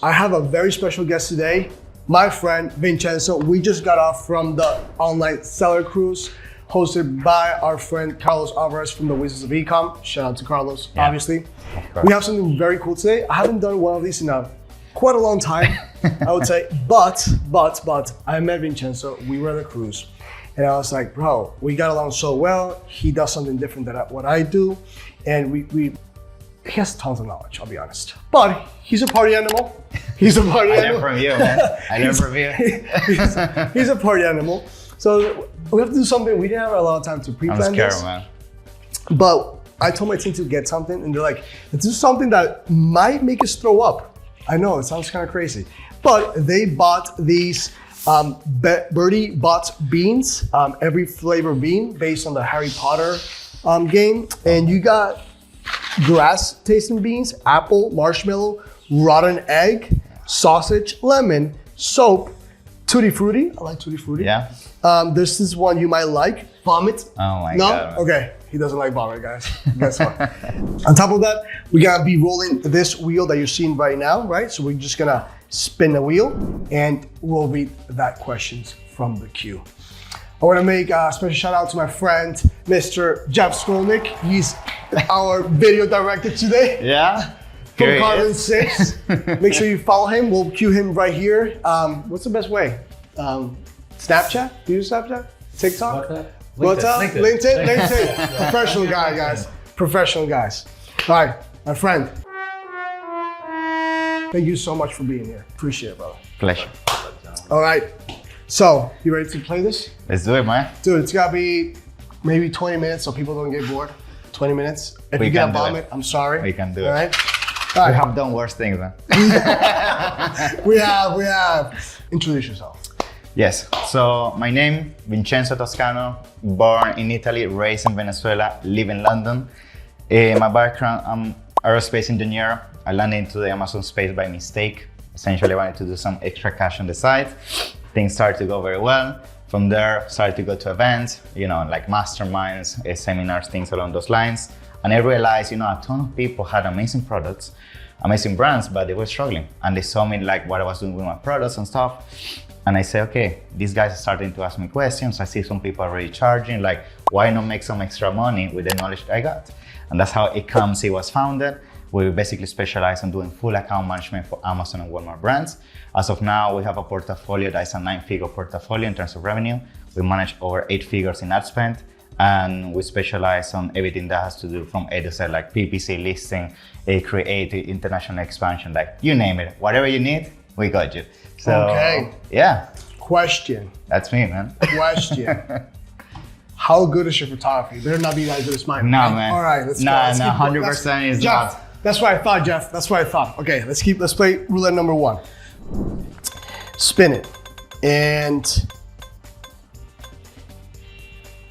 I have a very special guest today, my friend Vicenzo. We just got off from the online seller cruise hosted by our friend Carlos Alvarez from the Wizards of Ecom. Shout out to Carlos, obviously. We have something very cool today. I haven't done one of these in quite a long time, I would say, but I met Vicenzo, we were on a cruise, and I was like, bro, we got along so well. He does something different than what I do, and he has tons of knowledge, I'll be honest. But he's a party animal. He's a party animal. I learned from you, man. I learned from you. He's a party animal. So we have to do something. We didn't have a lot of time to pre-plan I'm scared, this. man. But I told my team to get something, and they're like, let's do something that might make us throw up. I know, it sounds kind of crazy. But they bought these Birdie bought beans, every flavor bean based on the Harry Potter game. And you got grass tasting beans, apple, marshmallow, rotten egg, sausage, lemon, soap, tutti frutti. I like tutti frutti. Yeah. There's this one you might like, vomit. Oh my no? God. Okay, he doesn't like vomit, guys. Guess what? On top of that, we gotta be rolling this wheel that you're seeing right now, right? So we're just gonna spin the wheel and we'll read that questions from the queue. I want to make a special shout out to my friend, Mr. Jeff Scolnick. He's our video director today. Yeah. From Cofrancesco. Make sure you follow him. We'll cue him right here. What's the best way? Snapchat? Do you use Snapchat? TikTok? LinkedIn. Professional guy, guys. Professional guys. All right, my friend. Thank you so much for being here. Appreciate it, brother. Pleasure. All right. So, you ready to play this? Let's do it, man. Dude, it's gotta be maybe 20 minutes so people don't get bored. 20 minutes. If you get a vomit, I'm sorry. We can do it. All right? We have done worse things, man. We have. Introduce yourself. Yes. So my name, Vicenzo Toscano, born in Italy, raised in Venezuela, live in London. My background, I'm aerospace engineer. I landed into the Amazon space by mistake. Essentially, I wanted to do some extra cash on the side. Things started to go very well. From there, started to go to events, like masterminds, seminars, things along those lines. And I realized, a ton of people had amazing products, amazing brands, but they were struggling. And they saw me like what I was doing with my products and stuff. And I said, okay, these guys are starting to ask me questions. I see some people already charging, like, why not make some extra money with the knowledge I got? And that's how Ecom was founded. We basically specialize in doing full account management for Amazon and Walmart brands. As of now, we have a portfolio that is a 9-figure portfolio in terms of revenue. We manage over 8 figures in ad spend, and we specialize on everything that has to do from A to Z, like PPC listing, creative, international expansion, like you name it. Whatever you need, we got you. So, okay. Yeah. Question. That's me, man. Question. How good is your photography? Better not be that good as mine. No, right? man. All right, let's go. No, Let's 100% is Jeff, not. that's what I thought, Jeff. That's what I thought. Okay, let's play roulette number 1. Spin it. And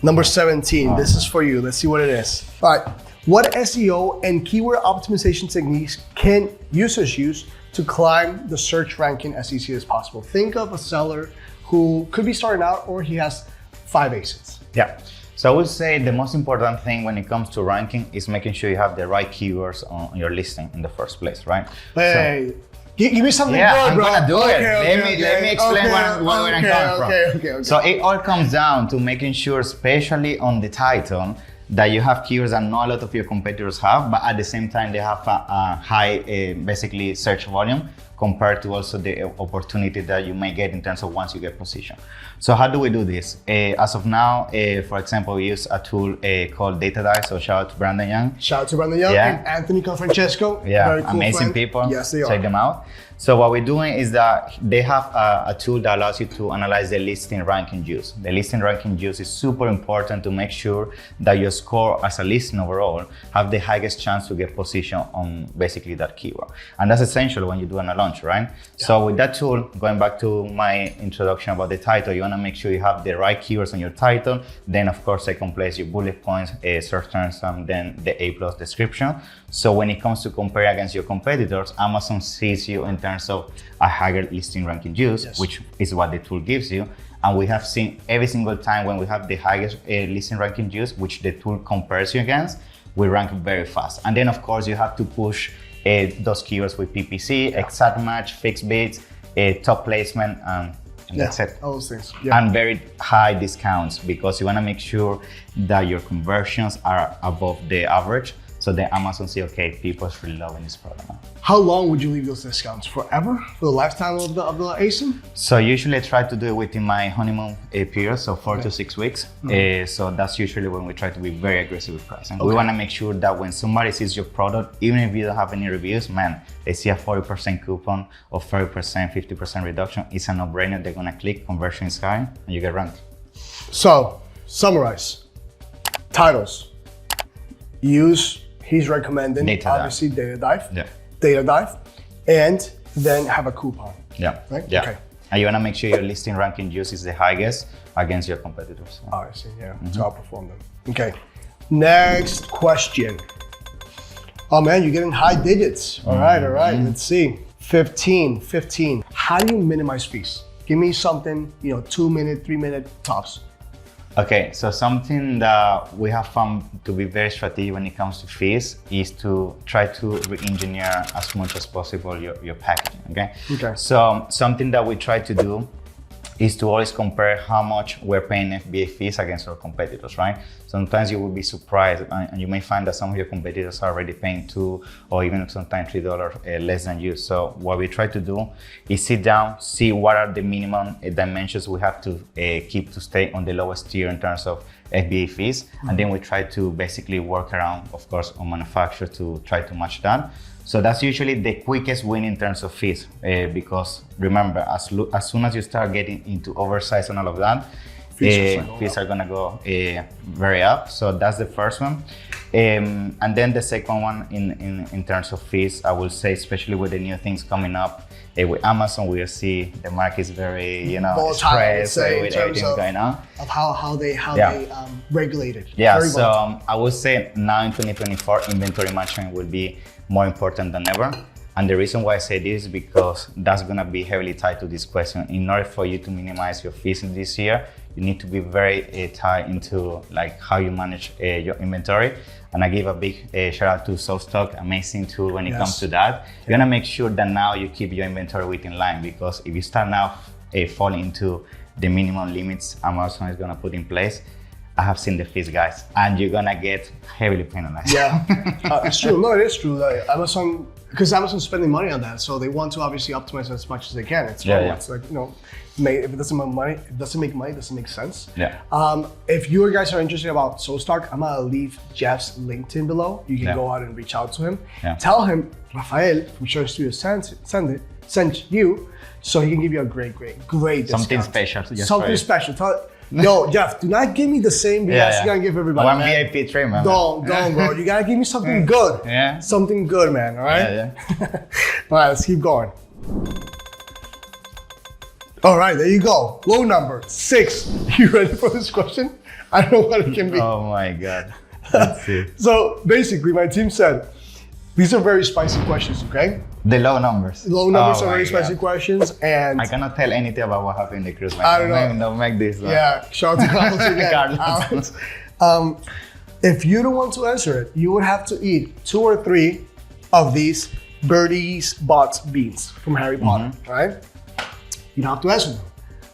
number 17. This is for you. Let's see what it is. All right. What SEO and keyword optimization techniques can users use to climb the search ranking as easy as possible? Think of a seller who could be starting out or he has 5 ASINs. Yeah. So I would say the most important thing when it comes to ranking is making sure you have the right keywords on your listing in the first place, right? Hey, give me something yeah, good, bro. I'm gonna do it. Okay, Let me explain where I'm coming from. Okay. So it all comes down to making sure, especially on the title, that you have keywords that not a lot of your competitors have, but at the same time they have a high, basically search volume compared to also the opportunity that you may get in terms of once you get position. So how do we do this? As of now, for example, we use a tool called Data Dive. So shout out to Brandon Young. Shout out to Brandon Young and Anthony Cofrancesco. Yeah, very cool amazing friend. people. Yes, they are. Check them out. So what we're doing is that they have a tool that allows you to analyze the listing ranking juice. The listing ranking juice is super important to make sure that your score as a listing overall have the highest chance to get position on basically that keyword. And that's essential when you're doing a launch, right? Yeah. So with that tool, going back to my introduction about the title, you want to make sure you have the right keywords on your title. Then of course, second place, your bullet points, search terms, and then the A+ description. So when it comes to compare against your competitors, Amazon sees you in terms of a higher listing ranking juice, yes, which is what the tool gives you. And we have seen every single time when we have the highest listing ranking juice, which the tool compares you against, we rank very fast. And then of course you have to push those keywords with PPC, exact match, fixed bids, top placement, and that's it. All those things. Yeah. And very high discounts, because you want to make sure that your conversions are above the average. So then Amazon see, okay, people's really loving this product. How long would you leave those discounts? Forever? For the lifetime of the ASIN? So usually I try to do it within my honeymoon period, so 4 to 6 weeks. So that's usually when we try to be very aggressive with pricing. We want to make sure that when somebody sees your product, even if you don't have any reviews, man, they see a 40% coupon or 30%, 50% reduction. It's a no-brainer. They're going to click, conversion is high, and you get ranked. So, summarize. Titles. He's recommending, obviously, data dive, and then have a coupon. Yeah. Right? Yeah. Okay. And you want to make sure your listing ranking use is the highest against your competitors. Oh, I see. Yeah. To outperform them. Okay. Next question. Oh man, you're getting high digits. All right. Let's see. 15. How do you minimize fees? Give me something, 2 minute, 3 minute tops. Okay, so something that we have found to be very strategic when it comes to fees is to try to re-engineer as much as possible your packaging, okay? So something that we try to do is to always compare how much we're paying FBA fees against our competitors, right? Sometimes you will be surprised, and you may find that some of your competitors are already paying $2 or even sometimes $3 less than you. So what we try to do is sit down, see what are the minimum dimensions we have to keep to stay on the lowest tier in terms of FBA fees. And then we try to basically work around, of course, on manufacturer to try to match that. So that's usually the quickest win in terms of fees, because remember, as soon as you start getting into oversize and all of that, fees are gonna go very up. So that's the first one. And then the second one in terms of fees, I will say, especially with the new things coming up, with Amazon, we see the market is very, stressed with everything going on. Of how they regulate it. Yeah, so I would say now in 2024, inventory management will be more important than ever. And the reason why I say this is because that's gonna be heavily tied to this question. In order for you to minimize your fees in this year, you need to be very tied into like how you manage your inventory. And I give a big shout out to SoftStock, amazing tool when it comes to that. You wanna make sure that now you keep your inventory within line, because if you start now falling into the minimum limits Amazon is gonna put in place, I have seen the fees, guys, and you're gonna get heavily penalized. Yeah, it's true. No, it is true. Like because Amazon's spending money on that, so they want to obviously optimize as much as they can. It's it's like if it doesn't make money, it doesn't make sense. Yeah. If you guys are interested about SoulStock, I'm gonna leave Jeff's LinkedIn below. You can go out and reach out to him. Yeah. Tell him Rafael from Share Studio sent you, so he can give you a great discount. Something special. Something special. Yo, Jeff, do not give me the same BS you gotta give everybody. One VIP treatment. Don't, bro. You gotta give me something good. Yeah. Something good, man. All right? Yeah. All right, let's keep going. All right, there you go. Low number 6. You ready for this question? I don't know what it can be. Oh my God. Let's see. So basically, my team said, these are very spicy questions, okay? The low numbers. Low numbers are very spicy questions, and I cannot tell anything about what happened in the cruise. I don't know. Don't make this. Yeah, shout out to Carlos again. Carlos. If you don't want to answer it, you would have to eat 2 or 3 of these Birdie's Bots beans from Harry Potter, right? You don't have to answer them.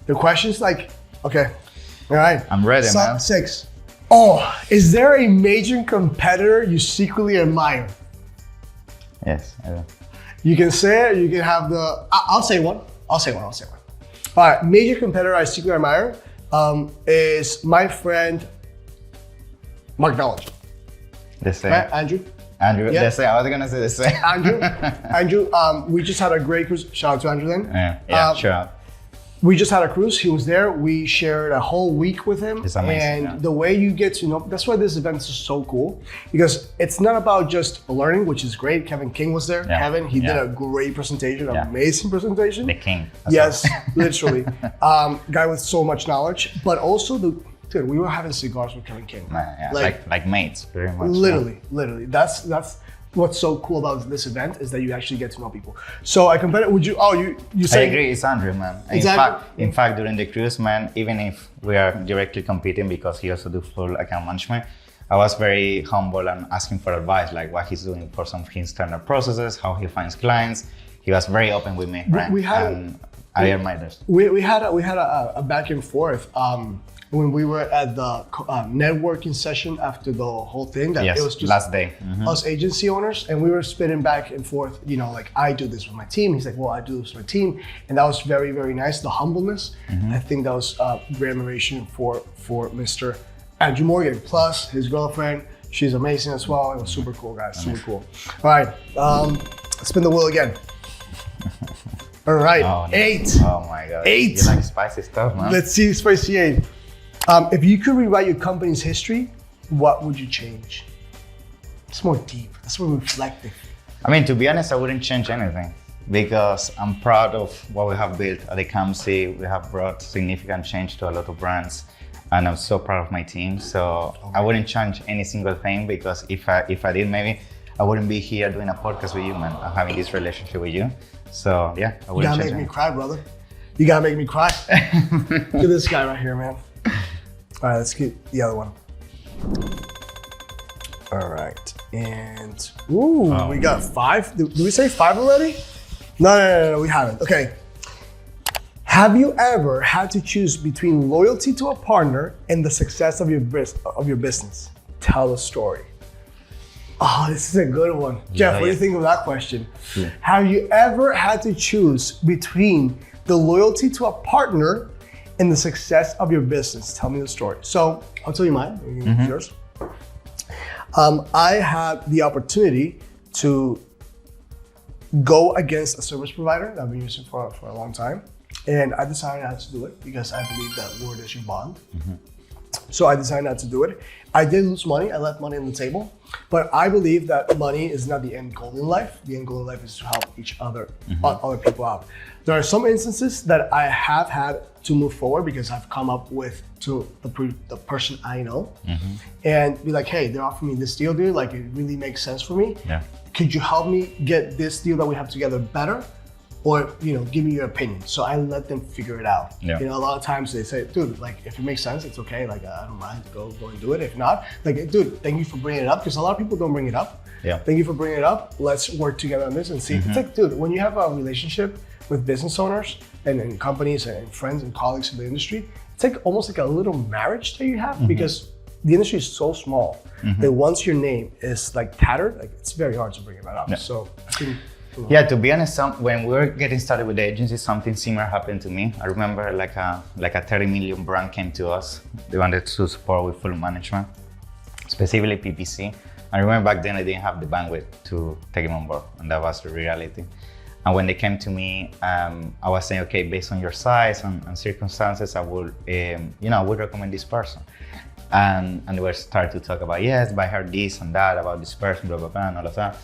The question's like, okay, all right. I'm ready, man. 6. Oh, is there a major competitor you secretly admire? Yes, I do. You can say it, you can have the, I'll say one. All right, major competitor I secretly admire is my friend Marknology. The same. Right, Andrew, the same. I was gonna say the same. Andrew, we just had a great cruise. Shout out to Andrew then. Yeah, sure. We just had a cruise. He was there. We shared a whole week with him. It's amazing. And the way you get to know, that's why this event is so cool, because it's not about just learning, which is great. Kevin King was there. Yeah. Kevin, he did a great presentation, amazing presentation. The king. Yes, literally. Guy with so much knowledge, but also dude, we were having cigars with Kevin King. Like mates, very much. Literally. That's what's so cool about this event, is that you actually get to know people. So I compare it. Would you? Oh, you say? I agree. It's Andrew, man. Exactly. In fact, during the cruise, man, even if we are directly competing, because he also do full account management, I was very humble and asking for advice, like what he's doing for some of his internal processes, how he finds clients. He was very open with me, right? I admire this. We had a back and forth when we were at the networking session after the whole thing. That Yes, it was just last day. us agency owners, and we were spitting back and forth. You know, like I do this with my team. He's like, well, I do this with my team, and that was very, very nice. The humbleness. I think that was great admiration for Mr. Andrew Morgan. Plus his girlfriend, she's amazing as well. It was super cool, guys. Super cool. All right, spin the wheel again. All right, Oh, no. 8. Oh my God. 8. You like spicy stuff, man? Let's see, spicy 8. If you could rewrite your company's history, what would you change? It's more deep. That's more reflective. I mean, to be honest, I wouldn't change anything because I'm proud of what we have built at Ecom. We have brought significant change to a lot of brands, and I'm so proud of my team. So I wouldn't change any single thing, because if I did, maybe I wouldn't be here doing a podcast with you, man. I'm having this relationship with you. So yeah, I You wouldn't gotta change make me anything. cry, brother. You gotta make me cry. Look at this guy right here, man. All right, let's get the other one. All right, and we got 5. Did we say 5 already? No, we haven't. Okay. Have you ever had to choose between loyalty to a partner and the success of your business? Tell a story. Oh, this is a good one. Jeff, what do you think of that question? Yeah. Have you ever had to choose between the loyalty to a partner and the success of your business? Tell me the story. So I'll tell you mine. Yours. I had the opportunity to go against a service provider that I've been using for a long time. And I decided not to do it because I believe that word is your bond. So I decided not to do it. I did lose money. I left money on the table. But I believe that money is not the end goal in life. The end goal in life is to help each other, other people out. There are some instances that I have had to move forward because I've come up with to the person I know and be like, hey, they're offering me this deal, dude. Like, it really makes sense for me. Yeah. Could you help me get this deal that we have together better? Or, give me your opinion. So I let them figure it out. Yeah. A lot of times they say, dude, like, if it makes sense, it's okay. Like, I don't mind, go and do it. If not, like, dude, thank you for bringing it up, because a lot of people don't bring it up. Yeah. Thank you for bringing it up. Let's work together on this and see. It's like, dude, when you have a relationship with business owners and companies and friends and colleagues in the industry, it's like almost like a little marriage that you have, because the industry is so small that once your name is like tattered, like, it's very hard to bring it back up. Yeah. So I think. Yeah, to be honest, when we were getting started with the agency, something similar happened to me. I remember like a 30 million brand came to us. They wanted to support with full management, specifically PPC. I remember back then I didn't have the bandwidth to take them on board, and that was the reality. And when they came to me, I was saying, okay, based on your size and circumstances, I would, I would recommend this person. And they were starting to talk about, yes, but I heard this and that about this person, blah, blah, blah, and all of that.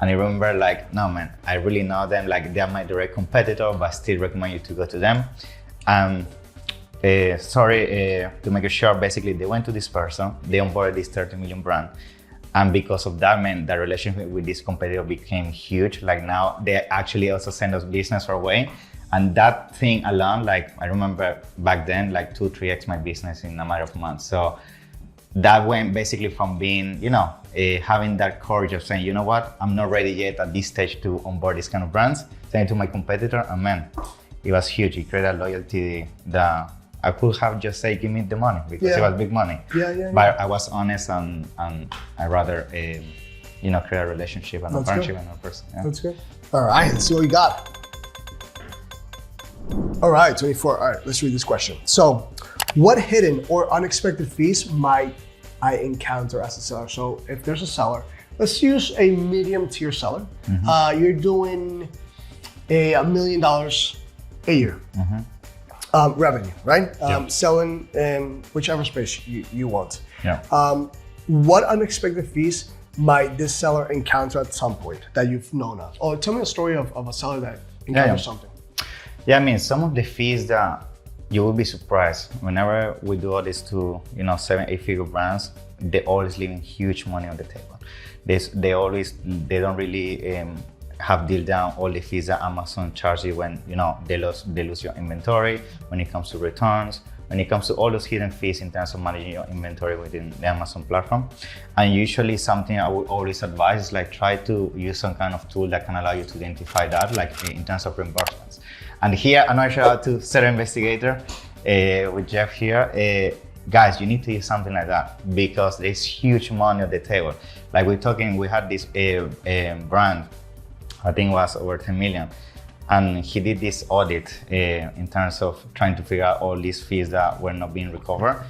And I remember like, no man, I really know them, like they're my direct competitor, but I still recommend you to go to them. To make it short, basically they went to this person, they onboarded this 30 million brand. And because of that, man, the relationship with this competitor became huge. Like now they actually also send us business our way. And that thing alone, like I remember back then, like 2-3x my business in a matter of months. So that went basically from being, having that courage of saying, you know what, I'm not ready yet at this stage to onboard this kind of brands, saying to my competitor, and man, it was huge. It created a loyalty that I could have just said, give me the money, because it was big money. But I was honest and I rather, create a relationship and a partnership with another person. Yeah. That's good. All right, let's see what we got. All right, 24. All right, let's read this question. So, what hidden or unexpected fees might I encounter as a seller? So, if there's a seller, let's use a medium tier seller. You're doing $1 million a year revenue, right? Selling in whichever space you want. Yeah. What unexpected fees might this seller encounter at some point that you've known of? Or tell me a story of a seller that encounters something. Yeah, I mean, some of the fees that you will be surprised. Whenever we do all these 7-8 figure brands, they always leaving huge money on the table. They don't really have deal down all the fees that Amazon charges you when they lose your inventory, when it comes to returns, when it comes to all those hidden fees in terms of managing your inventory within the Amazon platform. And usually something I would always advise is like try to use some kind of tool that can allow you to identify that, like in terms of reimbursements. And here, another shout out to Seller Investigator with Jeff here. Guys, you need to use something like that because there's huge money on the table. Like we had this brand, I think it was over 10 million. And he did this audit in terms of trying to figure out all these fees that were not being recovered.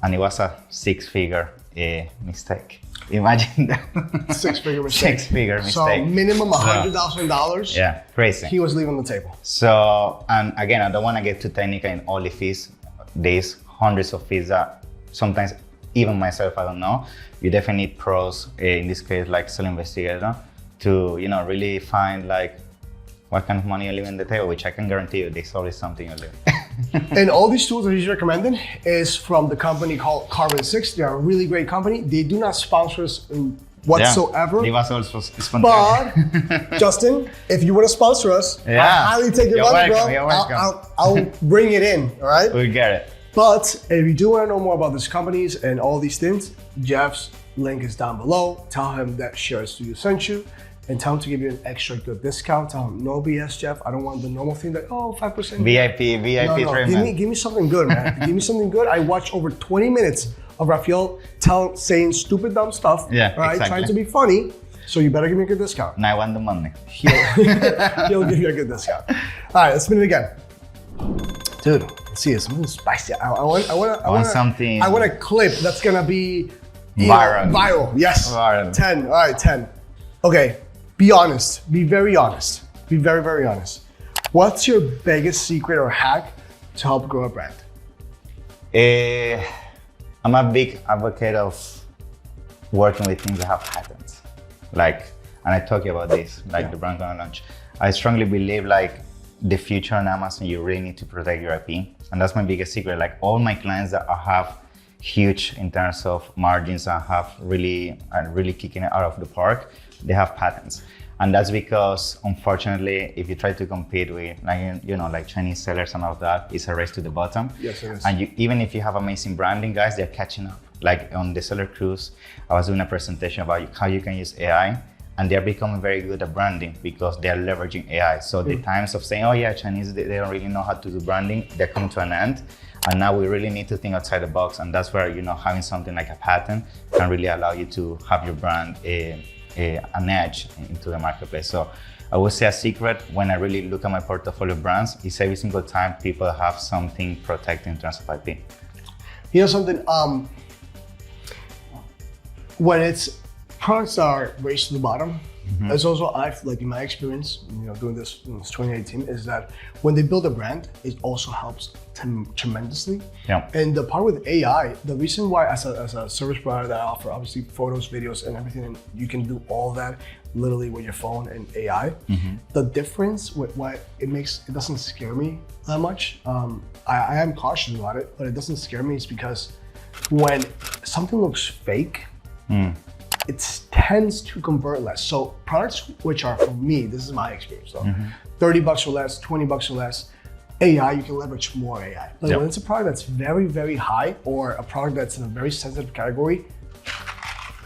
And it was a six-figure mistake. Imagine that. Six-figure mistake. Six-figure mistake. So minimum $100,000. Yeah, crazy. He was leaving the table. So, and again, I don't want to get too technical in all the fees. There's hundreds of fees that sometimes even myself, I don't know. You definitely need pros, in this case, like Seller Investigator, to really find like what kind of money you leave on the table, which I can guarantee you there's always something you leave. And all these tools that he's recommending is from the company called Carbon6. They're a really great company. They do not sponsor us whatsoever. They was also sponsored. But Justin, if you want to sponsor us, I highly take your money, bro. You're welcome. I'll bring it in, all right? We'll get it. But if you do want to know more about these companies and all these things, Jeff's link is down below. Tell him that Share Studio sent you and tell him to give you an extra good discount. Tell him, no BS, Jeff. I don't want the normal thing like, 5%. VIP no. treatment. Give me something good, man. Give me something good. I watched over 20 minutes of Rafael saying stupid, dumb stuff. Yeah, right? exactly. Trying to be funny. So you better give me a good discount. And I want the money. He'll give you a good discount. All right, let's spin it again. Dude, let's see, it's something spicy. I want a clip that's gonna be viral. Yes. Viral. 10. All right, 10. Okay, be honest. Be very honest. Be very, very honest. What's your biggest secret or hack to help grow a brand? I'm a big advocate of working with things that have patents. And I talk about this, the brand gonna launch. I strongly believe the future on Amazon, you really need to protect your IP. And that's my biggest secret. Like all my clients that I have huge in terms of margins and really kicking it out of the park, they have patents. And that's because, unfortunately, if you try to compete with, like Chinese sellers and all of that, it's a race to the bottom. Yes, it is. And even if you have amazing branding, guys, they're catching up. Like on the Seller Cruise, I was doing a presentation about how you can use AI, and they're becoming very good at branding because they're leveraging AI. So the times of saying, oh yeah, Chinese, they don't really know how to do branding, they're coming to an end. And now we really need to think outside the box. And that's where, having something like a patent can really allow you to have your brand an edge into the marketplace. So I would say a secret when I really look at my portfolio of brands is every single time people have something protected in terms of IP. You know something, when it's products that are raised to the bottom, it's also, in my experience, doing this since 2018, is that when they build a brand, it also helps tremendously. Yeah. And the part with AI, the reason why as a service provider that I offer obviously photos, videos, and everything, and you can do all that literally with your phone and AI. The difference with why it doesn't scare me that much. I am cautious about it, but it doesn't scare me is because when something looks fake, it tends to convert less. So products which are, for me, this is my experience though, $30 or less, $20 or less, AI, you can leverage more AI. But when it's a product that's very, very high, or a product that's in a very sensitive category,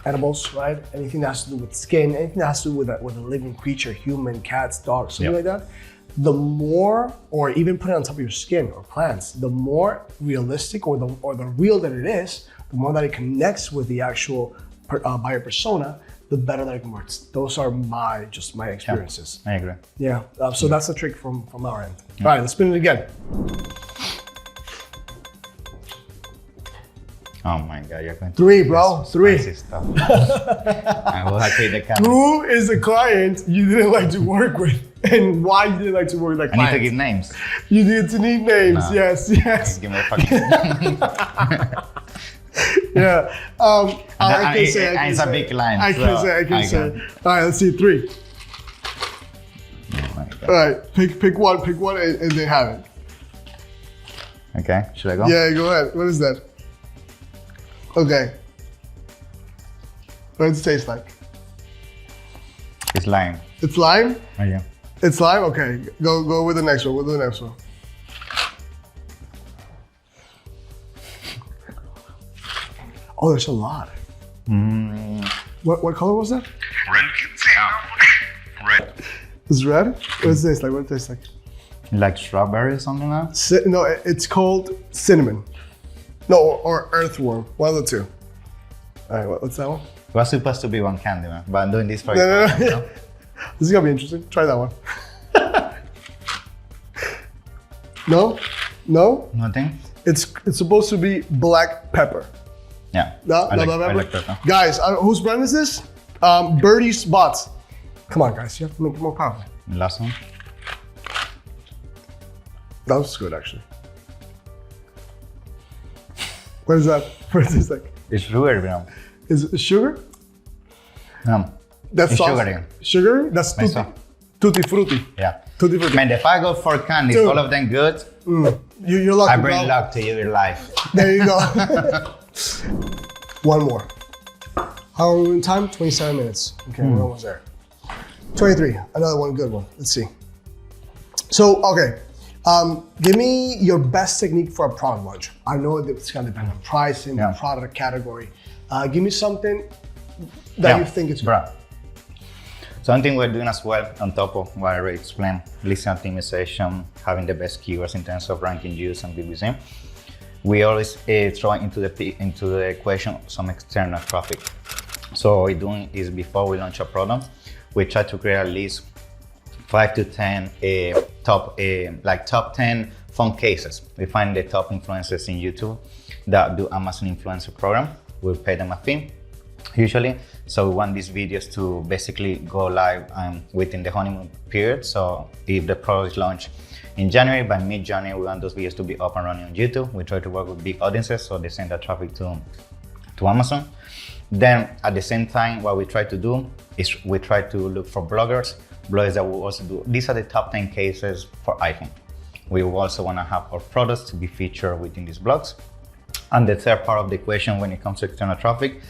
edibles, right? Anything that has to do with skin, anything that has to do with a living creature, human, cats, dogs, something like that, the more, or even put it on top of your skin or plants, the more realistic or the real that it is, the more that it connects with the actual buyer persona, the better that it converts. Those are my experiences. I agree. Yeah, so that's the trick from our end. All right, let's spin it again. Oh my God, you're going to 3, bro, 3. Stuff. I will have to take the camera. Who is the client you didn't like to work with, and why you didn't like to work with that client? I need to give names. You need to need names. No. Yes. Give me a fucking Yeah. I can say. It's a big line. I can say. All right, let's see. 3. Oh my God. All right, pick one, and they have it. Okay, should I go? Yeah, go ahead. What is that? Okay. What does it taste like? It's lime. It's lime? Oh yeah. It's lime? Okay. Go with the next one. Oh, there's a lot. What color was that? Red. It's red? What is this? Like, what does it taste like? Like strawberry or something like that? No, it's called cinnamon. No, or earthworm. One of the two. All right, what's that one? It was supposed to be one candy, man, but I'm doing this for you. No. You know? This is gonna be interesting. Try that one. No? Nothing? It's supposed to be black pepper. Yeah. No, I no like, black I pepper? like pepper. Guys, whose brand is this? Birdie's Spots. Come on, guys, you have to make it more powerful. Last one. That was good, actually. What is that? What is this like? It's sugar, you know. Is it sugar? That's It's sauce. sugary. Sugar? That's tutti, Eso. tutti frutti. Yeah. Tutti frutti. Man, if I go for candies, Dude. all of them good, You're lucky, I bring bro. luck to your life. There you go. One more. How are we in time? 27 minutes. Okay, we're almost there. 23, another one, good one. Let's see. So, okay. Give me your best technique for a product launch. I know that it's gonna depend on pricing, Yeah. product category. Give me something that you think is good. Bro. Something we're doing as well on top of what I already explained, listening optimization, having the best keywords in terms of ranking use and PPC. We always throw into the equation some external traffic. So what we're doing is before we launch a product, we try to create at least 5 to 10 top 10 phone cases. We find the top influencers in YouTube that do Amazon influencer program. We pay them a fee, usually. So we want these videos to basically go live within the honeymoon period. So if the product is launched in January, by mid-January, we want those videos to be up and running on YouTube. We try to work with big audiences, so they send that traffic to Amazon. Then at the same time, what we try to do is we try to look for bloggers that will also do. These are the top 10 cases for iPhone. We also want to have our products to be featured within these blogs. And the third part of the equation when it comes to external traffic,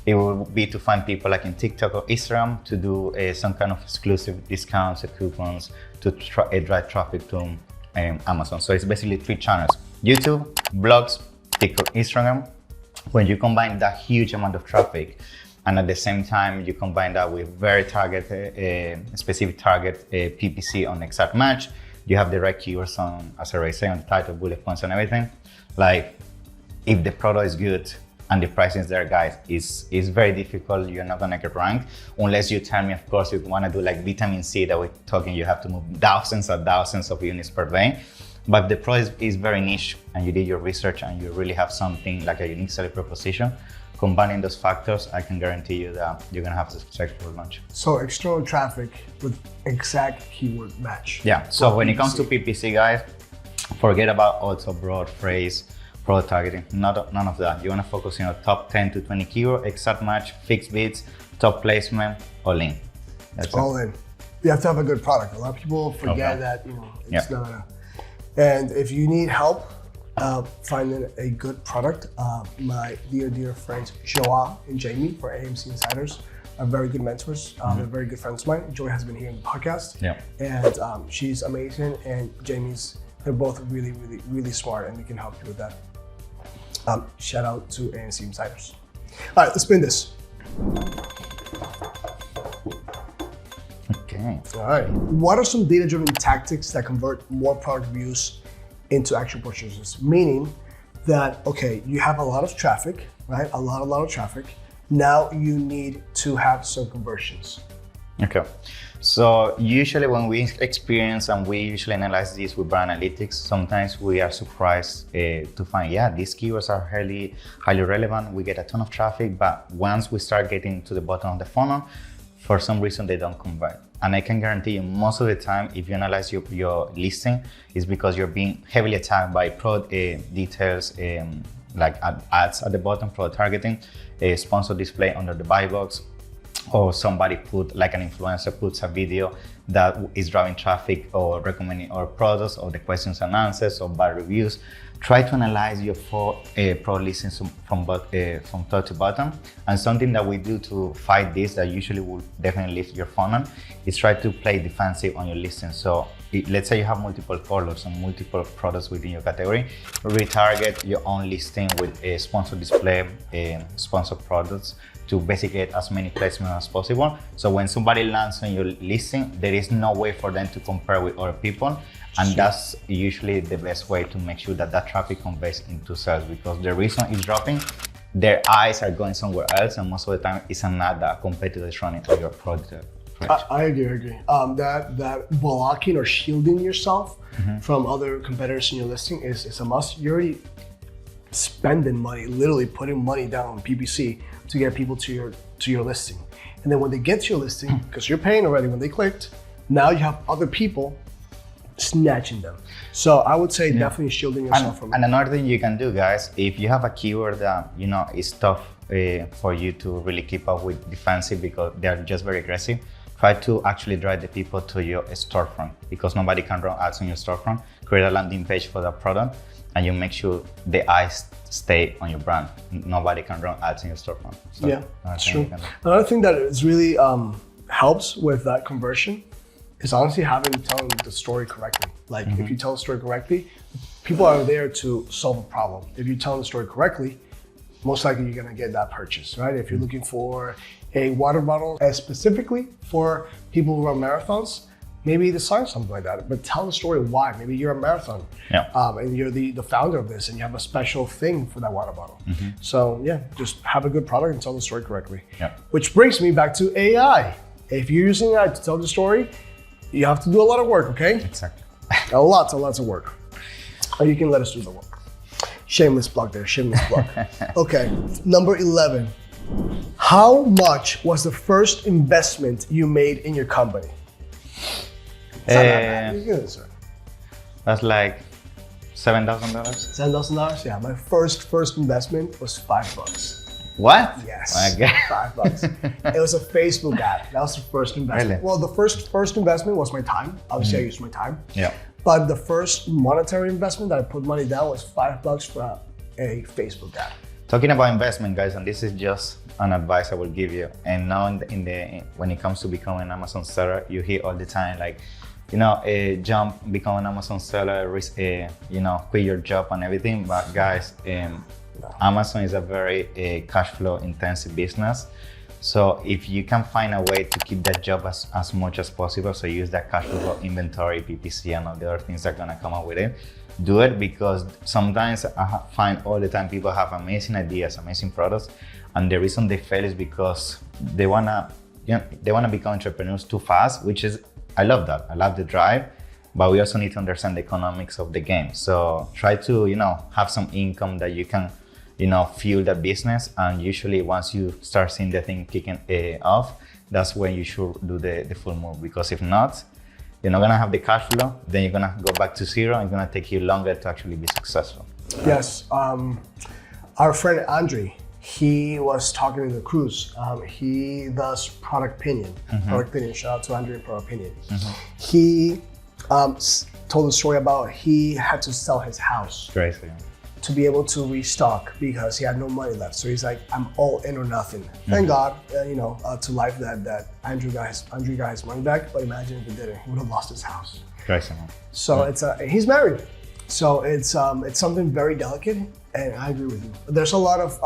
it will be to find people like in TikTok or Instagram to do some kind of exclusive discounts or coupons to drive traffic to Amazon. So it's basically 3 channels: YouTube, blogs, TikTok, Instagram. When you combine that huge amount of traffic, and at the same time you combine that with very specific target PPC on exact match, you have the right keywords on, as I already said, on the title, bullet points and everything. Like, if the product is good and the pricing is there, guys, it's very difficult. You're not gonna get ranked unless you tell me, of course, you wanna do like vitamin C that we're talking, you have to move thousands of units per day. But if the product is very niche and you did your research and you really have something like a unique selling proposition, combining those factors, I can guarantee you that you're gonna have a successful launch. So external traffic with exact keyword match. Yeah, so when it comes to PPC, guys, forget about also broad phrase, product targeting, none of that. You wanna focus on top 10 to 20 keyword, exact match, fixed bids, top placement, all in. That's all it. in. You have to have a good product. A lot of people forget that, it's not a, and if you need help finding a good product, my dear friends Joie and Jamie for AMC Insiders are very good mentors. They're very good friends of mine. Joy has been here in the podcast, and she's amazing. And they're both really smart, and they can help you with that. Shout out to AMC Insiders. All right, let's spin this. Okay. All right. What are some data-driven tactics that convert more product views into actual purchases? Meaning that, okay, you have a lot of traffic, right? A lot of traffic. Now you need to have some conversions. Okay. So usually when we experience and we usually analyze this with brand analytics, sometimes we are surprised to find, these keywords are highly relevant. We get a ton of traffic, but once we start getting to the bottom of the funnel, for some reason they don't convert. And I can guarantee you most of the time, if you analyze your listing, is because you're being heavily attacked by product details, like ads at the bottom, product targeting, sponsored display under the buy box, or somebody like an influencer puts a video that is driving traffic or recommending our products or the questions and answers or bad reviews. Try to analyze your full pro listings from top to bottom. And something that we do to fight this that usually will definitely lift your funnel is try to play defensive on your listing. So let's say you have multiple colors and multiple products within your category, retarget your own listing with a sponsored display, sponsored products, to basically get as many placements as possible. So when somebody lands on your listing, there is no way for them to compare with other people. And that's usually the best way to make sure that that traffic converts into sales, because the reason it's dropping, their eyes are going somewhere else, and most of the time it's not that a competitor is running on your product. I agree. That blocking or shielding yourself from other competitors in your listing is a must. You're already spending money, literally putting money down on PPC to get people to your listing. And then when they get to your listing, because you're paying already when they clicked, now you have other people snatching them. So I would say definitely shielding yourself from it. And another thing you can do, guys, if you have a keyword that is tough for you to really keep up with defensive because they're just very aggressive, try to actually drive the people to your storefront, because nobody can run ads on your storefront. Create a landing page for that product, and you make sure the eyes stay on your brand. Nobody can run ads in your storefront. So yeah, that's true. Another thing that is really helps with that conversion is honestly telling the story correctly. Like if you tell the story correctly, people are there to solve a problem. If you tell the story correctly, most likely you're gonna get that purchase, right? If you're looking for a water bottle specifically for people who run marathons, maybe design something like that, but tell the story why. Maybe you're a marathon and you're the founder of this and you have a special thing for that water bottle. So yeah, just have a good product and tell the story correctly. Which brings me back to AI. If you're using AI to tell the story, you have to do a lot of work, okay? Exactly. Lots of work. Or you can let us do the work. Shameless plug there, shameless plug. Okay, number 11. How much was the first investment you made in your company? It's not that bad. You're good, sir. That's like $7,000. $7,000? Yeah, my first investment was $5. What? Yes. My God. $5. It was a Facebook ad. That was the first investment. Really? Well, the first investment was my time. Obviously, I used my time. Yeah. But the first monetary investment that I put money down was $5 for a Facebook ad. Talking about investment, guys, and this is just an advice I will give you. And now when it comes to becoming an Amazon seller, you hear all the time like, jump, become an Amazon seller, quit your job and everything. But guys, Amazon is a very cash flow intensive business. So if you can find a way to keep that job as much as possible, so use that cash flow inventory, PPC, and all the other things that are gonna come up with it, do it, because sometimes I find all the time people have amazing ideas, amazing products, and the reason they fail is because they wanna become entrepreneurs too fast, which is, I love that. I love the drive, but we also need to understand the economics of the game. So try to, have some income that you can, fuel the business. And usually once you start seeing the thing kicking off, that's when you should do the full move. Because if not, you're not gonna have the cash flow, then you're gonna go back to zero, and it's gonna take you longer to actually be successful. Yes, our friend Andre, he was talking in the cruise. He does product opinion. Shout out to Andre, product opinion. He told a story about he had to sell his house. Crazy. To be able to restock because he had no money left. So he's like, I'm all in or nothing. Thank God, to life that Andrew got his money back. But imagine if he didn't, he would have lost his house. Crazy. So he's married. So it's something very delicate, and I agree with you. There's a lot of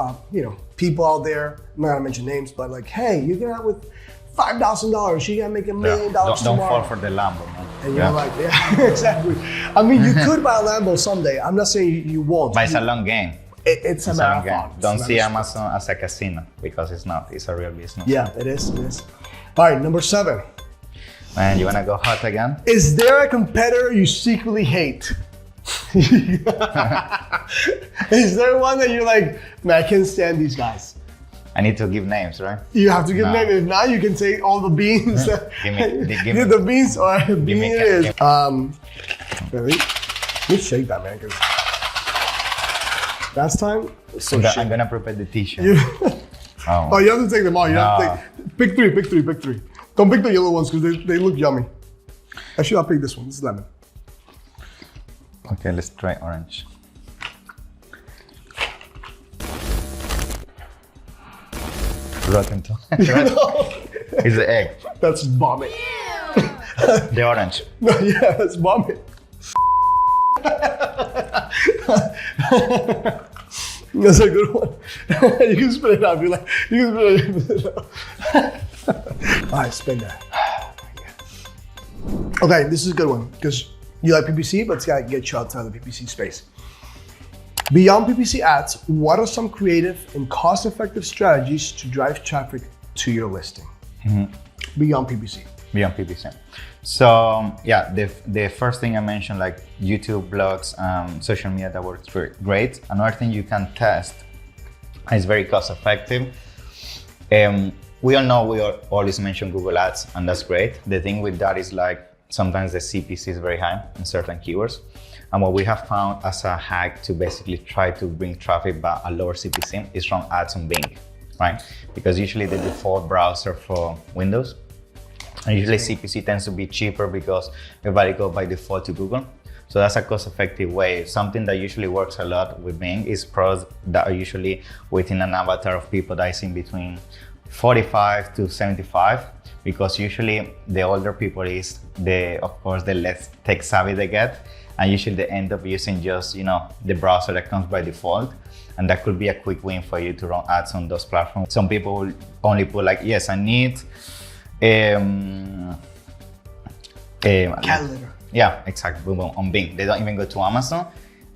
people out there. I'm not gonna mention names, but like, hey, you get out with $5,000, you gotta make $1 million tomorrow. Don't fall for the Lambo, man. And you're like, yeah, exactly. I mean, you could buy a Lambo someday. I'm not saying you won't. But it's a long game. It's a marathon. Don't see Amazon as a casino, because it's not. It's a real business. Yeah, it is. All right, number 7. Man, you wanna go hot again? Is there a competitor you secretly hate? Is there one that you're like, man, I can't stand these guys? I need to give names, right? You have to give names. If not, you can say all the beans. give me the beans or bean it is. Let me shake that, man, because last time. I'm gonna prepare the t-shirt. Oh, you have to take them all. You have to take, pick three. Don't pick the yellow ones because they look yummy. Actually, I'll pick this one. This is lemon. Okay, let's try orange. Rotten too. It's the egg. That's vomit. The orange. No, yeah, that's vomit. That's a good one. You can spit it out. You can spit it out. All right, spin that. Okay, this is a good one because you like PPC, but it's gotta get you outside the PPC space. Beyond PPC ads, what are some creative and cost-effective strategies to drive traffic to your listing? Beyond PPC. Beyond PPC. So yeah, the first thing I mentioned, like YouTube, blogs, social media, that works great. Another thing you can test is very cost-effective. We all know we always mention Google Ads, and that's great. The thing with that is like sometimes the CPC is very high in certain keywords. And what we have found as a hack to basically try to bring traffic by a lower CPC is run ads on Bing, right? Because usually the default browser for Windows, and usually CPC tends to be cheaper because everybody goes by default to Google. So that's a cost-effective way. Something that usually works a lot with Bing is products that are usually within an avatar of people that is in between 45 to 75, because usually the older people is, of course, the less tech savvy they get. And usually they end up using just, the browser that comes by default. And that could be a quick win for you to run ads on those platforms. Some people will only put like, yes, I need Cat litter. Yeah, exactly. Boom, boom, on Bing. They don't even go to Amazon.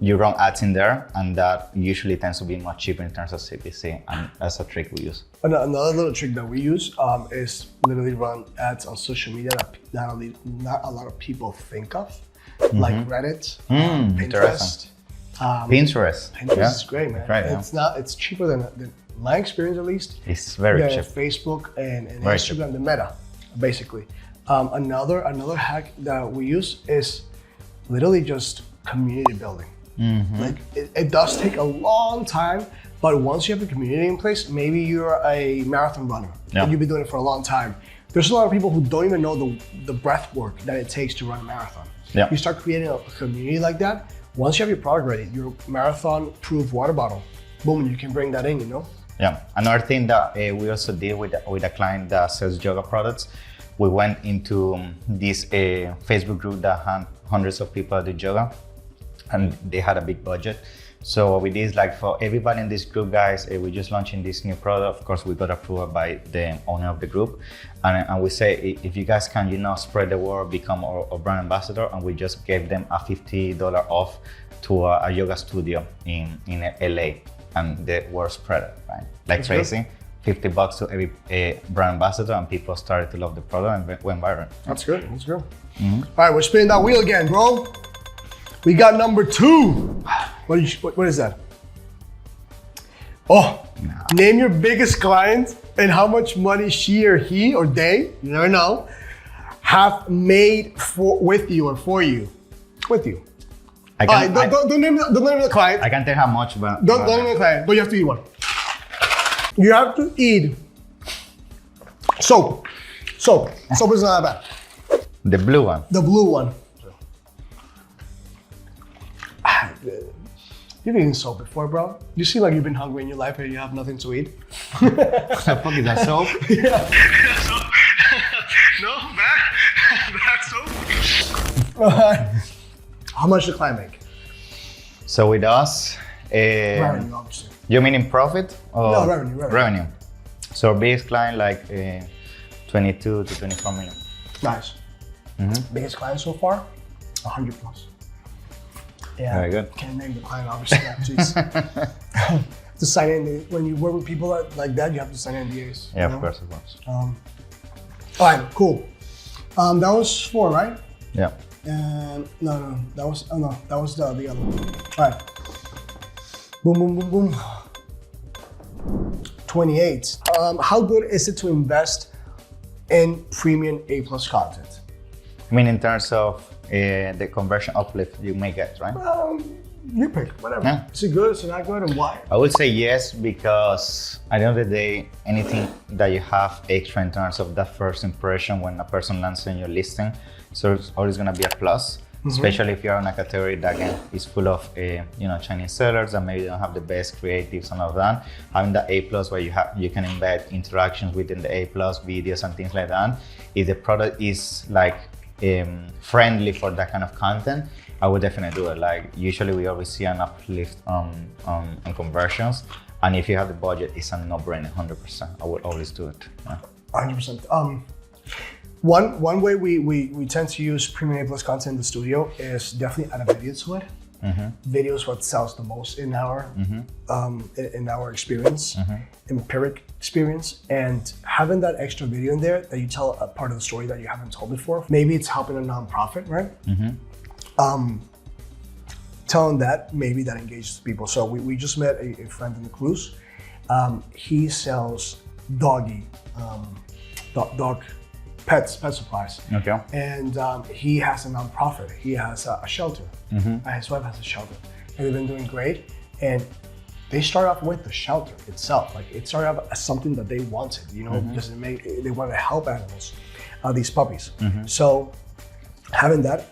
You run ads in there, and that usually tends to be much cheaper in terms of CPC. And that's a trick we use. Another little trick that we use is literally run ads on social media that not a lot of people think of. Like Reddit, Pinterest. Pinterest Is great, man. Right, It's cheaper than my experience, at least. It's very cheap. Facebook and very Instagram, the Meta, basically. Another hack that we use is literally just community building. Like it does take a long time, but once you have a community in place, maybe you're a marathon runner and you've been doing it for a long time. There's a lot of people who don't even know the breath work that it takes to run a marathon. Yeah. You start creating a community like that. Once you have your product ready, your marathon-proof water bottle, boom, you can bring that in, Yeah. Another thing that we also did with a client that sells yoga products, we went into this Facebook group that had hundreds of people that do yoga, and they had a big budget. So what we did is like, for everybody in this group, guys, we're just launching this new product. Of course, we got approved by the owner of the group. And we say, if you guys can, spread the word, become a brand ambassador. And we just gave them a $50 off to a yoga studio in LA. And the word spread, right? Like That's crazy. Good. $50 to every brand ambassador, and people started to love the product and went viral. That's good. All right, we're spinning that wheel again, bro. We got number 2. What is that? Oh, name your biggest client and how much money she or he or they, you never know, have made with you or for you. With you. Don't name the client. I can't tell how much, but don't name the client, but you have to eat one. You have to eat soap. Soap is not that bad. The blue one. The blue one. You've eaten soap before, bro. You seem like you've been hungry in your life and you have nothing to eat. What the fuck is that, soap? Yeah. No, bad soap. How much did the client make? So with us, Revenue, obviously. You mean in profit? Or No, revenue. So our biggest client, like 22 to 24 million. Nice. Biggest client so far? 100 plus. Yeah. Very good. Can't name the client, obviously. Jeez. To sign in, when you work with people like that, you have to sign NDAs. Yeah, of course. All right, cool. That was 4, right? Yeah. And that was the other one. All right. Boom, boom, boom, boom. 28. How good is it to invest in premium A+ content? I mean, in terms of the conversion uplift you may get, right? You pick, whatever. Yeah. Is it good? Is it not good? And why? I would say yes, because at the end of the day, anything that you have extra in terms of that first impression when a person lands on your listing, so it's always going to be a plus, especially if you're in a category that again is full of Chinese sellers that maybe don't have the best creatives and all of that. Having that A+ where you can embed interactions within the A+ videos and things like that. If the product is like friendly for that kind of content, I would definitely do it. Like usually we always see an uplift on conversions, and if you have the budget, it's a no-brainer, 100%. I would always do it. Yeah. 100%. One way we tend to use premium A+ content in the studio is definitely add a video to it. Video is what sells the most in our experience, empiric experience, and having that extra video in there that you tell a part of the story that you haven't told before. Maybe it's helping a nonprofit, right? Telling that, maybe that engages people. So we just met a friend in the cruise. He sells dog pet supplies. Okay. And he has a nonprofit. He has a shelter. His wife has a shelter, and they've been doing great. And they start off with the shelter itself. Like it started off as something that they wanted, because they wanted to help animals, these puppies. So having that,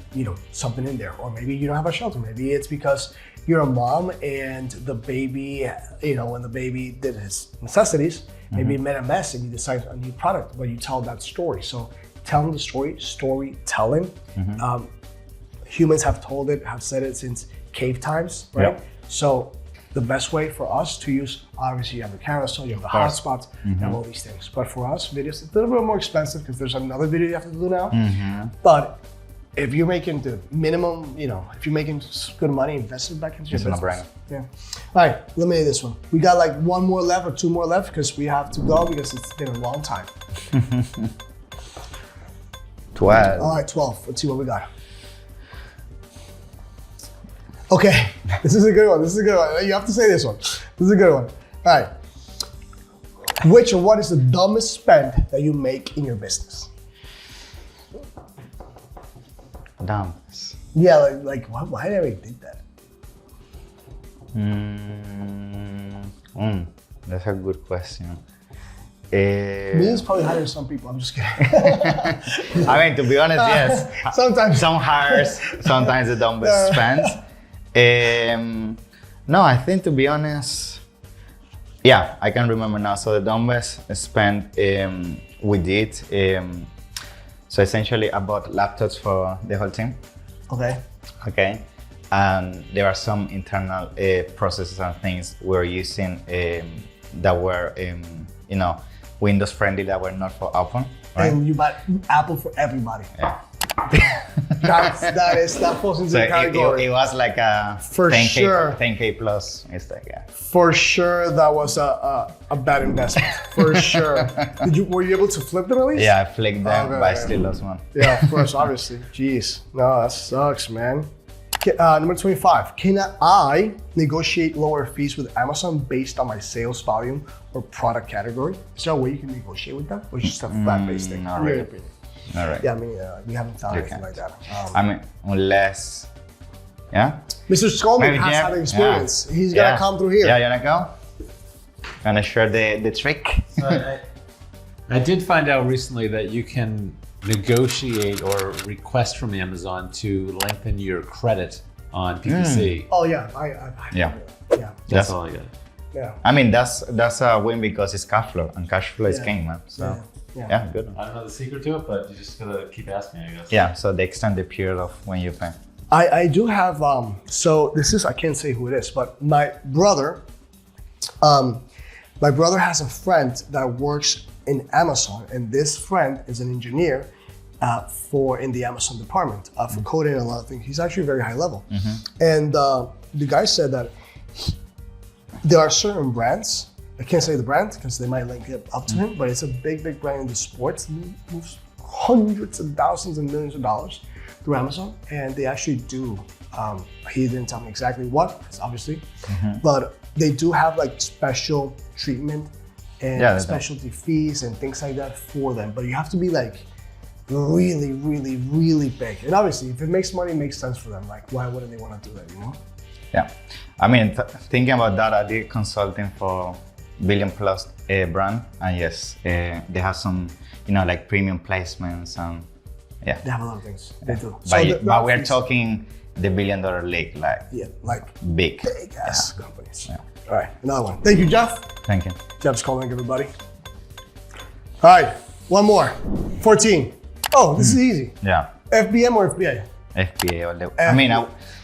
something in there, or maybe you don't have a shelter. Maybe it's because you're a mom and the baby, when the baby did his necessities, maybe it made a mess and you decide a new product, but you tell that story. So telling the storytelling, humans have said it since cave times, right? Yep. So the best way for us to use, obviously you have the carousel, you have the hotspots, you have all these things. But for us, videos, it's a little bit more expensive because there's another video you have to do now. But if you're making the minimum, if you're making good money, invest it back into your business. No-brainer. Yeah. All right, eliminate this one. We got like one more left or two more left because we have to go because it's been a long time. 12. All right, 12. Let's see what we got. Okay, this is a good one. You have to say this one. This is a good one. All right. Which or what is the dumbest spend that you make in your business? Dumb. Yeah, like why did I did that? That's a good question. Me is probably higher than some people. I'm just kidding. I mean, to be honest, yes. Sometimes. Some hires, sometimes the dumbest spends. No, I think to be honest, yeah, I can remember now. So the dumbest spend we did. So essentially, I bought laptops for the whole team. Okay. And there are some internal processes and things we're using that were, Windows friendly that were not for Apple. Right? And you bought Apple for everybody. Yeah. that falls into the category. It was like a for 10K, sure 10K plus mistake. Yeah. For sure, that was a bad investment. For sure. Were you able to flip them at least? Yeah, I flicked them, Okay. but I still lost one. Yeah, of course, obviously. Jeez, no, that sucks, man. Number 25. Can I negotiate lower fees with Amazon based on my sales volume or product category? Is there a way you can negotiate with them, or is it just a flat-based thing? Not In your really. opinion? All right. Yeah, I mean, we haven't found You anything can't. like that. I mean, unless, yeah. Mr. Scolnick Maybe has Jeff- had experience. yeah. He's gonna come through here. Yeah, you wanna go? Gonna share the trick? So I did find out recently that you can negotiate or request from Amazon to lengthen your credit on PPC. Oh yeah, I Yeah. yeah, That's all I got. yeah. I mean, that's a win because it's cash flow, and cash flow is Yeah. king, man. So, Yeah. yeah, good. I don't know the secret to it, but you just gotta keep asking, I guess. Yeah, so they extend the period of when you pay. I do have so this is, I can't say who it is, but my brother has a friend that works in Amazon, and this friend is an engineer in the Amazon department for coding and a lot of things. He's actually very high level. And the guy said that there are certain brands, I can't say the brand because they might link it up to him, but it's a big brand in the sports, moves hundreds of thousands and millions of dollars through Amazon, and they actually do. He didn't tell me exactly what, because obviously, but they do have like special treatment and Yeah, they do. specialty fees and things like that for them. But you have to be like really, really, really big. And obviously, if it makes money, it makes sense for them. Like, why wouldn't they want to do that, you know? Yeah. I mean, thinking about that, I did consulting for billion plus brand. And yes, they have some, you know, like premium placements and yeah. They have a lot of things. They do. But we're talking the $1 billion league, like big ass companies. Yeah. All right, another one. Thank you, Jeff. Thank you. Jeff Scolnick, everybody. All right, one more. 14. Oh, this is easy. Yeah. FBM or FBA? FBA. I mean,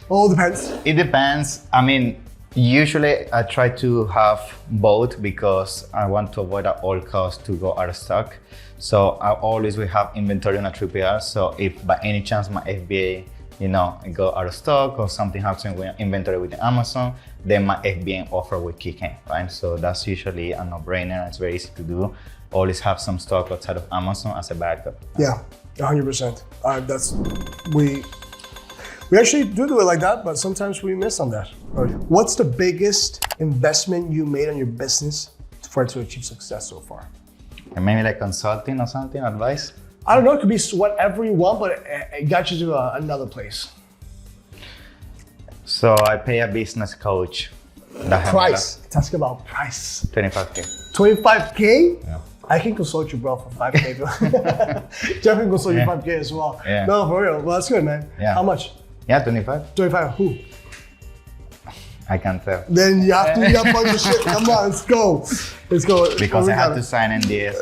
all depends. it depends. I mean, usually I try to have both because I want to avoid at all costs to go out of stock. So I always will have inventory on a 3PR. So if by any chance my FBA, you know, go out of stock or something happens with inventory with Amazon, then my FBM offer will kick in, right? So that's usually a no-brainer. It's very easy to do. Always have some stock outside of Amazon as a backup. Yeah, 100%. We actually do it like that, but sometimes we miss on that. What's the biggest investment you made on your business for it to achieve success so far? And maybe like consulting or something, advice? I don't know, it could be whatever you want, but it got you to another place. So I pay a business coach. Price. Let's ask about price. 25K. 25K? Yeah. I can consult you, bro, for 5K. Jeff can consult you 5K as well. Yeah. No, for real. Well, that's good, man. Yeah. How much? Yeah, 25. 25. Who? I can't tell. Then you have to eat up on your shit. Come on, let's go. Let's go. Because I have to sign NDA.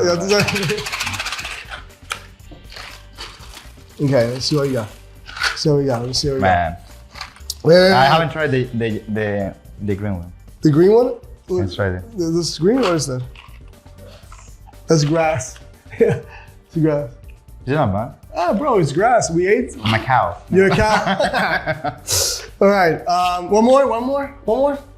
Okay, let's see what you got. Let's see what we got. Let's see what we Man, got. I haven't tried the green one. The green one? Let's try it. This green, what is that? That's grass. Yeah, it's grass. It's not bad. Ah, bro, it's grass. We ate. I'm a cow. You're a cow. All right. One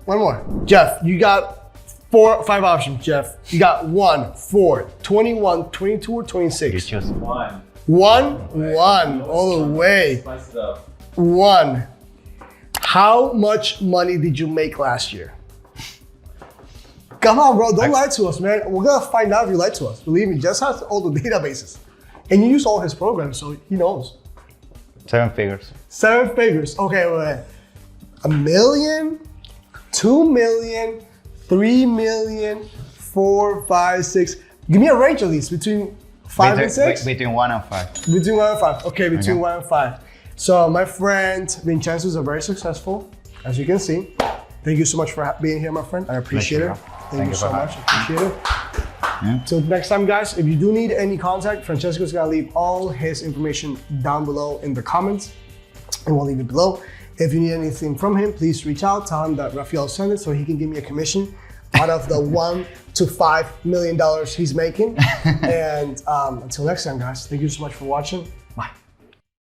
more. Jeff, you got 5 options. Jeff, you got 1, 4, 21, 22, or 26. You choose. One, all the way. Spice it up. 1. How much money did you make last year? Come on, bro. Don't lie to us, man. We're going to find out if you lied to us. Believe me, Jess has all the databases. And you use all his programs, so he knows. 7 figures. 7 figures. Okay, wait. 1 million, 2 million, 3 million, 4, 5, 6. Give me a range of these between 5 and 6? Between 1 and 5. Between 1 and 5. Okay, between 1 and 5. So my friend Vicenzo is very successful, as you can see. Thank you so much for being here, my friend. I appreciate it. Thank you so much. I appreciate it. Yeah. So next time, guys, if you do need any contact, Francesco's gonna leave all his information down below in the comments, and we'll leave it below. If you need anything from him, please reach out. Tell him that Rafael sent it so he can give me a commission out of the $1 to $5 million he's making. And until next time, guys, thank you so much for watching.